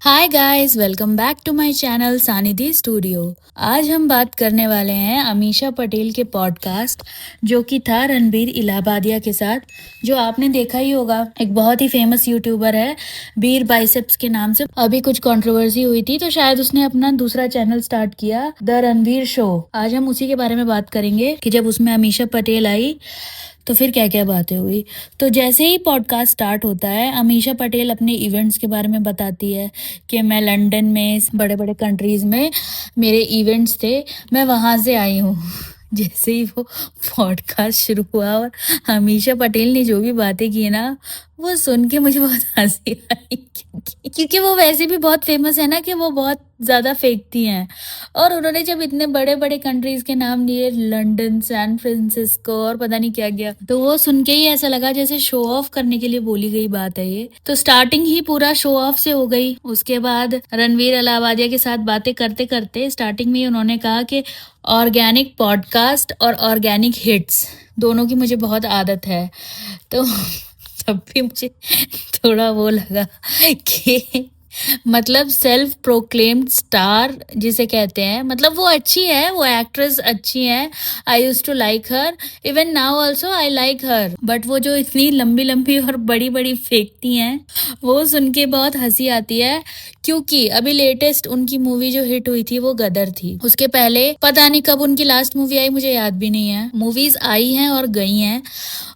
Hi guys, welcome back to my channel Sanidhi studio. आज हम बात करने वाले हैं अमीषा पटेल के पॉडकास्ट जो कि था रणबीर इलाहाबादिया के साथ, जो आपने देखा ही होगा। एक बहुत ही फेमस यूट्यूबर है बीर बाइसेप्स के नाम से। अभी कुछ कंट्रोवर्सी हुई थी तो शायद उसने अपना दूसरा चैनल स्टार्ट किया, द रणबीर शो। आज हम उसी के बारे में बात करेंगे कि जब उसमें अमीषा पटेल आई तो फिर क्या क्या बातें हुई। तो जैसे ही पॉडकास्ट स्टार्ट होता है, अमीषा पटेल अपने इवेंट्स के बारे में बताती है कि मैं लंदन में, बड़े बड़े कंट्रीज में मेरे इवेंट्स थे, मैं वहां से आई हूँ। जैसे ही वो पॉडकास्ट शुरू हुआ और अमीषा पटेल ने जो भी बातें की ना, वो सुन के मुझे बहुत हंसी आई, क्योंकि वो वैसे भी बहुत फेमस है ना कि वो बहुत ज्यादा फेंकती हैं। और उन्होंने जब इतने बड़े बड़े कंट्रीज के नाम लिए, लंदन, सैन फ्रांसिस्को और पता नहीं क्या क्या, तो वो सुन के ही ऐसा लगा जैसे शो ऑफ करने के लिए बोली गई बात है ये। तो स्टार्टिंग ही पूरा शो ऑफ से हो गई। उसके बाद रणवीर अलाहाबादिया के साथ बातें करते करते स्टार्टिंग में ही उन्होंने कहा कि ऑर्गेनिक पॉडकास्ट और ऑर्गेनिक हिट्स दोनों की मुझे बहुत आदत है। तो तब भी मुझे थोड़ा वो लगा कि मतलब सेल्फ प्रोक्लेम्ड स्टार जिसे कहते हैं, मतलब वो अच्छी है, वो एक्ट्रेस अच्छी है। I used to like her, even now also I like her, but वो जो इतनी लंबी लंबी और बड़ी बड़ी फेंकती हैं, वो सुन के बहुत हंसी आती है। क्योंकि अभी लेटेस्ट उनकी मूवी जो हिट हुई थी वो गदर थी। उसके पहले पता नहीं कब उनकी लास्ट मूवी आई, मुझे याद भी नहीं है। मूवीज आई हैं और गई हैं,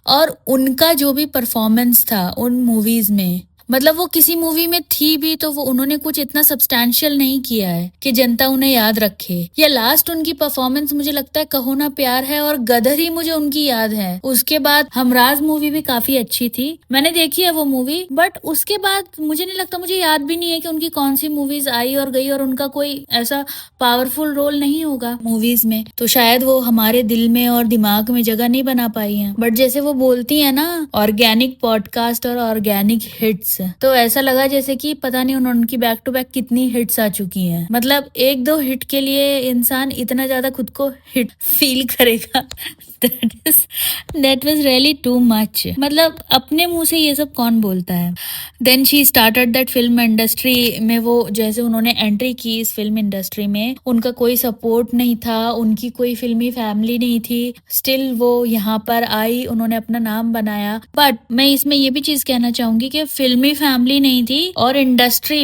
और उनका जो भी परफॉर्मेंस था उन मूवीज में, मतलब वो किसी मूवी में थी भी तो वो उन्होंने कुछ इतना सब्सटैंशियल नहीं किया है कि जनता उन्हें याद रखे। या लास्ट उनकी परफॉर्मेंस मुझे लगता है कहो ना प्यार है और गदर ही मुझे उनकी याद है। उसके बाद हमराज मूवी भी काफी अच्छी थी, मैंने देखी है वो मूवी, बट उसके बाद मुझे नहीं लगता, मुझे याद भी नहीं है कि उनकी कौन सी मूवीज आई और गई, और उनका कोई ऐसा पावरफुल रोल नहीं होगा मूवीज में, तो शायद वो हमारे दिल में और दिमाग में जगह नहीं बना पाई है। बट जैसे वो बोलती है ना, ऑर्गेनिक पॉडकास्ट और ऑर्गेनिक हिट्स, तो ऐसा लगा जैसे कि पता नहीं उनकी बैक टू बैक कितनी हिट्स आ चुकी हैं। मतलब एक दो हिट के लिए इंसान इतना ज्यादा खुद को हिट फील करेगा, that was really too much. मतलब अपने मुंह से ये सब कौन बोलता है। Then she started that film industry में। वो जैसे उन्होंने एंट्री की इस फिल्म इंडस्ट्री में, उनका कोई सपोर्ट नहीं था, उनकी कोई फिल्मी फैमिली नहीं थी, स्टिल वो यहाँ पर आई, उन्होंने अपना नाम बनाया। बट मैं इसमें ये भी चीज कहना चाहूंगी कि फिल्मी फैमिली नहीं थी और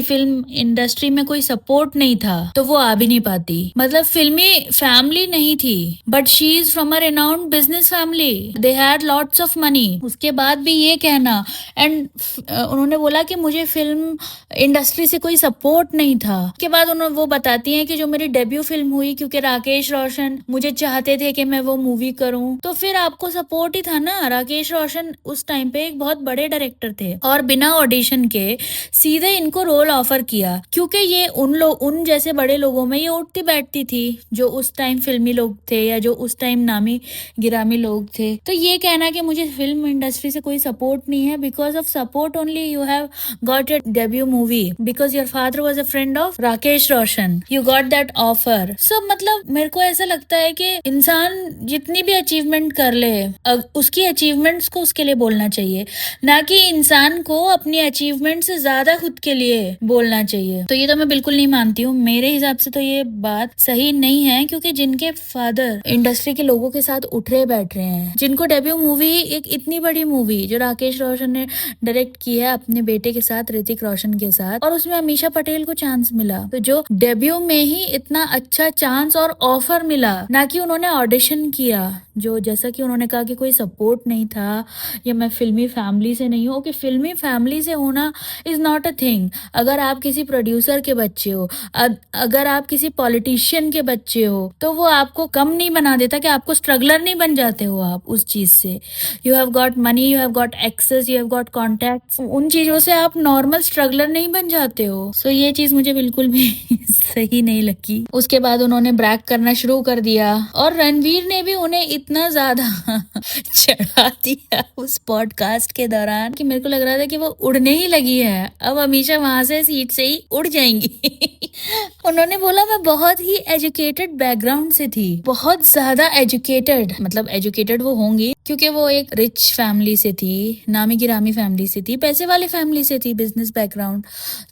फिल्म इंडस्ट्री में कोई सपोर्ट नहीं था तो वो आ भी नहीं पाती। मतलब फिल्मी फैमिली नहीं थी, but she is from a renowned business family, they had lots of money. उसके बाद भी ये कहना, एंड उन्होंने बोला कि मुझे फिल्म इंडस्ट्री से कोई सपोर्ट नहीं था। उसके बाद उन्होंने वो बताती हैं कि जो मेरी डेब्यू फिल्म हुई, क्योंकि राकेश रोशन मुझे चाहते थे कि मैं वो मूवी करूं, तो फिर आपको सपोर्ट ही था ना। राकेश रोशन उस टाइम पे एक बहुत बड़े डायरेक्टर थे और बिना ऑडिशन के सीधे इनको रोल ऑफर किया, क्योंकि ये उन जैसे बड़े लोगों में ये उठती बैठती थी जो उस टाइम फिल्मी लोग थे या जो उस टाइम नामी गिरामी लोग थे। तो ये कहना कि मुझे फिल्म इंडस्ट्री से कोई सपोर्ट नहीं है, because of support only you have got your debut movie, because your father was a friend of Rakesh Roshan, you got that offer. So मतलब मेरे को ऐसा लगता है कि इंसान जितनी भी अचीवमेंट कर ले, उसकी अचीवमेंट्स को उसके लिए बोलना चाहिए, ना कि इंसान को अपनी अचीवमेंट से ज्यादा खुद के लिए बोलना चाहिए। तो ये तो मैं बिल्कुल नहीं मानती हूँ। मेरे हिसाब से तो ये बात सही नहीं है, क्योंकि जिनके फादर इंडस्ट्री के लोगों के साथ उठ रहे बैठ रहे हैं, जिनको डेब्यू मूवी, एक इतनी बड़ी मूवी जो राकेश रोशन ने डायरेक्ट की है अपने बेटे के साथ, ऋतिक रोशन के साथ, और उसमें अमीषा पटेल को चांस मिला, तो जो डेब्यू में ही इतना अच्छा चांस और ऑफर मिला, ना कि उन्होंने ऑडिशन किया, जो जैसा कि उन्होंने कहा कि कोई सपोर्ट नहीं था या मैं फिल्मी फैमिली से नहीं हूँ। कि फिल्मी फैमिली से होना इज नॉट अ थिंग। अगर आप किसी प्रोड्यूसर के बच्चे हो, अगर आप किसी पॉलिटिशियन के बच्चे हो, तो वो आपको कम नहीं बना देता, कि आपको स्ट्रगलर नहीं बन जाते हो आप उस चीज से। You have got money, you have got access, you have got contacts, उन चीजों से आप नॉर्मल स्ट्रगलर नहीं बन जाते हो। सो ये चीज मुझे बिल्कुल भी सही नहीं लगी। उसके बाद उन्होंने ब्रैक करना शुरू कर दिया, और रणवीर ने भी उन्हें इतना ज्यादा चढ़ा दिया उस पॉडकास्ट के दौरान कि मेरे को लग रहा था कि वो उड़ने ही लगी है, अब हमेशा वहां से सीट से ही उड़ जाएंगी। उन्होंने बोला मैं बहुत ही एजुकेटेड बैकग्राउंड से थी, बहुत ज्यादा एजुकेटेड, मतलब एजुकेटेड वो होंगी क्योंकि वो एक रिच फैमिली से थी, नामी गिरामी फैमिली से थी, पैसे वाली फैमिली से थी, बिजनेस बैकग्राउंड,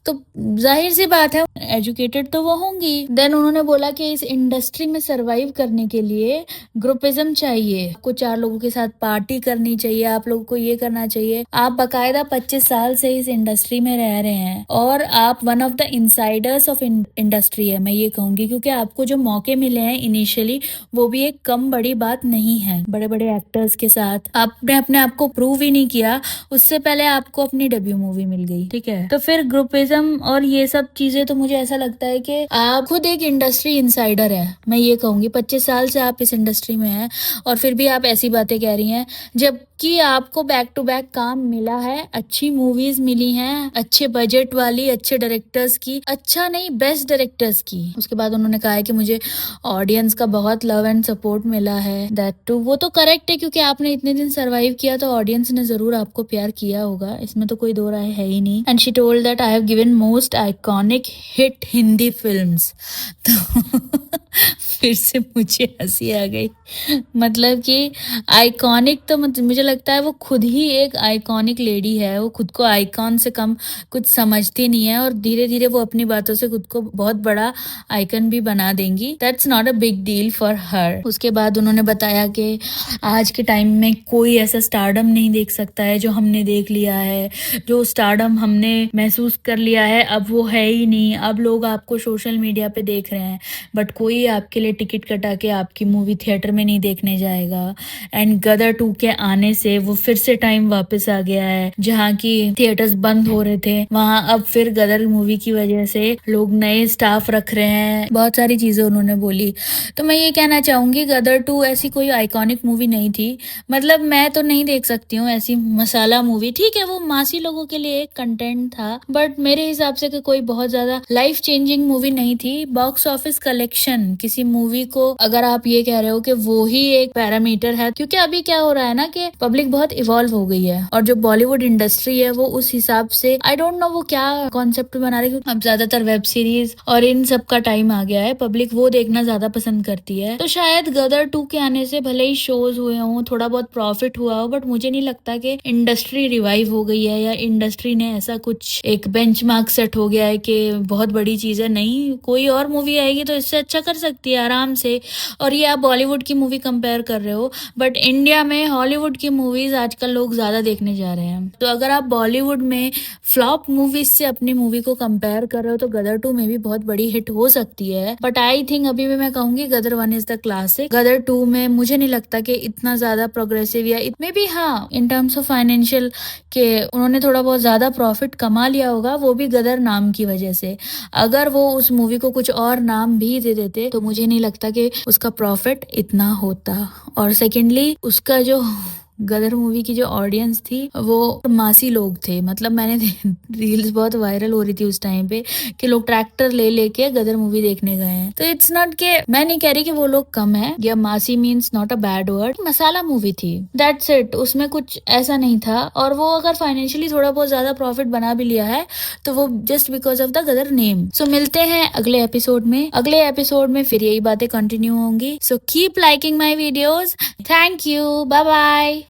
तो जाहिर सी बात है एजुकेटेड तो वो होंगी। देन उन्होंने बोला कि इस इंडस्ट्री में सरवाइव करने के लिए ग्रुपिज्म चाहिए, आपको 4 लोगों के साथ पार्टी करनी चाहिए, आप लोगों को ये करना चाहिए। आप बकायदा 25 साल से इस इंडस्ट्री में रह रहे हैं और आप one of the Insiders of industry है, मैं ये कहूंगी, क्योंकि आपको जो मौके मिले हैं इनिशियली वो भी एक कम बड़ी बात नहीं है। बड़े बड़े एक्टर्स के साथ आपने अपने आप को प्रूव ही नहीं किया, उससे पहले आपको अपनी डेब्यू मूवी मिल गई, ठीक है। तो फिर ग्रुपिज्म और ये सब चीजें, तो मुझे ऐसा लगता है कि आप खुद एक इंडस्ट्री इनसाइडर है, मैं ये कहूंगी। 25 साल से आप इस इंडस्ट्री में हैं और फिर भी आप ऐसी बातें कह रही हैं, जबकि आपको बैक टू बैक काम मिला है, अच्छी मूवीज मिली हैं, अच्छे बजट वाली, अच्छे डायरेक्टर्स की, अच्छा नहीं बेस्ट डायरेक्टर्स की। उसके बाद उन्होंने कहा है कि मुझे ऑडियंस का बहुत लव एंड सपोर्ट मिला है, दैट टू। वो तो करेक्ट है क्योंकि आपने इतने दिन सरवाइव किया तो ऑडियंस ने जरूर आपको प्यार किया होगा, इसमें तो कोई दो राय है ही नहीं। And she told that I have given most iconic hit Hindi films. तो फिर से मुझे हंसी आ गई, मतलब कि आइकॉनिक, तो मुझे लगता है वो खुद ही एक आइकॉनिक लेडी है, वो खुद को आइकॉन से कम कुछ समझती नहीं है और धीरे धीरे वो अपनी बातों से खुद को बहुत बड़ा आइकन भी बना देंगी। That's not a big deal for her. उसके बाद उन्होंने बताया कि आज के टाइम में कोई ऐसा स्टारडम नहीं देख सकता है जो हमने देख लिया है, जो स्टारडम हमने महसूस कर लिया है अब वो है ही नहीं, अब लोग आपको सोशल मीडिया पे देख रहे हैं बट कोई आपके लिए टिकट कटा के आपकी मूवी थिएटर में नहीं देखने जाएगा। एंड गदर 2 के आने से वो फिर से टाइम वापस आ गया है, जहाँ की थिएटर्स बंद हो रहे थे वहाँ अब फिर गदर मूवी की वजह से लोग नए स्टाफ रख रहे हैं, बहुत सारी चीजें उन्होंने बोली। तो मैं ये कहना चाहूंगी गदर 2 ऐसी कोई आइकॉनिक मूवी नहीं थी, मतलब मैं तो नहीं देख सकती हूँ ऐसी मसाला मूवी। ठीक है वो मासी लोगों के लिए एक कंटेंट था बट मेरे हिसाब से कोई बहुत ज्यादा लाइफ चेंजिंग मूवी नहीं थी। बॉक्स ऑफिस कलेक्शन किसी मूवी को अगर आप ये कह रहे हो कि वो ही एक पैरामीटर है, क्योंकि अभी क्या हो रहा है ना कि पब्लिक बहुत इवॉल्व हो गई है और जो बॉलीवुड इंडस्ट्री है वो उस हिसाब से आई डोंट नो वो क्या कॉन्सेप्ट बना रही है, अब ज्यादातर वेब सीरीज और इन सब का टाइम आ गया है, पब्लिक वो देखना ज्यादा पसंद करती है। तो शायद गदर 2 के आने से भले ही शोज हुए हों, थोड़ा बहुत प्रॉफिट हुआ हो, बट मुझे नहीं लगता कि इंडस्ट्री रिवाइव हो गई है या इंडस्ट्री ने ऐसा कुछ एक बेंचमार्क सेट हो गया है कि बहुत बड़ी चीज है। नहीं, कोई और मूवी आएगी तो इससे अच्छा कर सकती है आराम से। और ये आप बॉलीवुड की मूवी कंपेयर कर रहे हो बट इंडिया में हॉलीवुड की मूवीज आजकल लोग ज्यादा देखने जा रहे हैं। तो अगर आप बॉलीवुड में फ्लॉप मूवीज से अपनी मूवी को कंपेयर कर रहे हो तो गदर 2 में भी बहुत बड़ी हिट हो सकती है, बट आई थिंक अभी भी मैं कहूंगी गदर 1 इज द क्लासिक। गदर 2 में मुझे नहीं लगता कि इतना ज्यादा प्रोग्रेसिव या इतने भी, हाँ इन टर्म्स ऑफ फाइनेंशियल के उन्होंने थोड़ा बहुत ज्यादा प्रॉफिट कमा लिया होगा, वो भी गदर नाम की वजह से। अगर वो उस मूवी को कुछ और नाम भी दे देते तो मुझे नहीं लगता कि उसका प्रॉफिट इतना होता। और सेकेंडली उसका जो गदर मूवी की जो ऑडियंस थी वो मासी लोग थे, मतलब मैंने रील्स बहुत वायरल हो रही थी उस टाइम पे कि लोग ट्रैक्टर ले लेके गदर मूवी देखने गए हैं। तो इट्स नॉट के, मैं नहीं कह रही कि वो लोग कम है या मासी means not a bad word, masala movie थी, दैट्स इट, उसमें कुछ ऐसा नहीं था। और वो अगर फाइनेंशियली थोड़ा बहुत ज्यादा प्रॉफिट बना भी लिया है तो वो just because of the Gadar name. So मिलते हैं अगले एपिसोड में, अगले एपिसोड में फिर यही बातें कंटिन्यू होंगी। So keep liking my videos, thank you, bye bye.